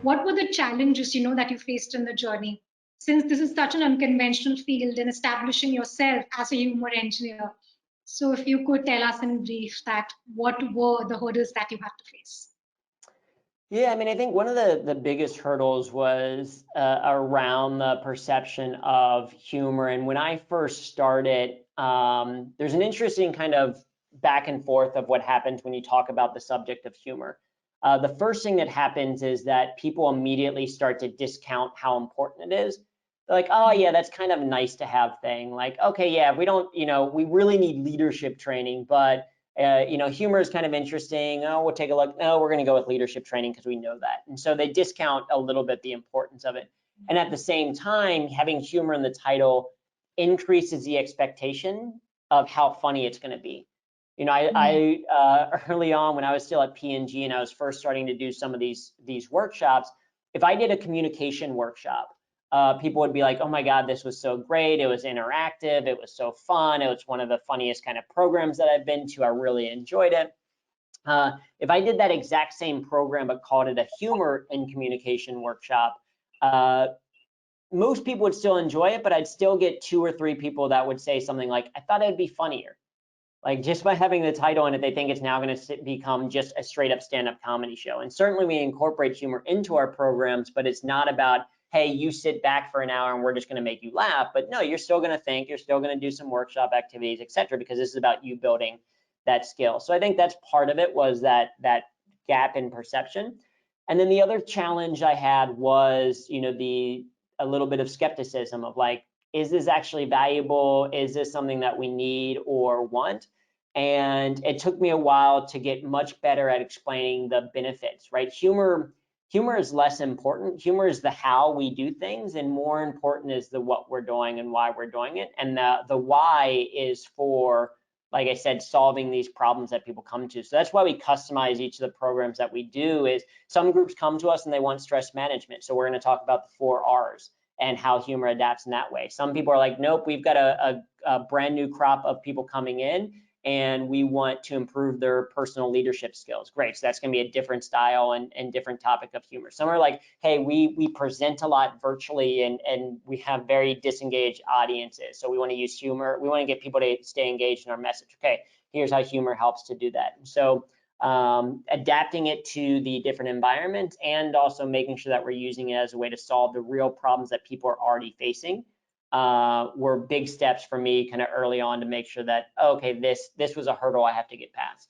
what were the challenges, that you faced in the journey? Since this is such an unconventional field in establishing yourself as a humor engineer. So if you could tell us in brief that what were the hurdles that you had to face? Yeah, I mean, I think one of the biggest hurdles was around the perception of humor. And when I first started, there's an interesting kind of back and forth of what happens when you talk about the subject of humor. The first thing that happens is that people immediately start to discount how important it is. They're like, oh yeah, that's kind of a nice to have thing. Like, okay, yeah, we don't, we really need leadership training, but humor is kind of interesting. Oh, we'll take a look. No, we're going to go with leadership training because we know that. And so they discount a little bit the importance of it. And at the same time, having humor in the title increases the expectation of how funny it's going to be. I early on when I was still at P&G and I was first starting to do some of these workshops, if I did a communication workshop, people would be like, oh my God, this was so great. It was interactive. It was so fun. It was one of the funniest kind of programs that I've been to. I really enjoyed it. If I did that exact same program, but called it a humor and communication workshop, most people would still enjoy it, but I'd still get 2 or 3 people that would say something like, I thought it'd be funnier. Like just by having the title in it, they think it's now going to become just a straight up stand-up comedy show. And certainly we incorporate humor into our programs, but it's not about, hey, you sit back for an hour and we're just going to make you laugh. But no, you're still going to think, you're still going to do some workshop activities, etc., because this is about you building that skill. So I think that's part of it, was that gap in perception. And then the other challenge I had was, a little bit of skepticism of like, is this actually valuable? Is this something that we need or want? And it took me a while to get much better at explaining the benefits, right? Humor is less important. Humor is the how we do things, and more important is the what we're doing and why we're doing it. And the why is for, like I said, solving these problems that people come to. So that's why we customize each of the programs that we do. Is some groups come to us and they want stress management. So we're going to talk about the 4 R's and how humor adapts in that way. Some people are like, nope, we've got a brand new crop of people coming in and we want to improve their personal leadership skills. Great, so that's gonna be a different style and different topic of humor. Some are like, hey, we present a lot virtually and we have very disengaged audiences. So we wanna use humor, we wanna get people to stay engaged in our message. Okay, here's how humor helps to do that. So adapting it to the different environments and also making sure that we're using it as a way to solve the real problems that people are already facing were big steps for me kind of early on to make sure that, okay, this was a hurdle I have to get past.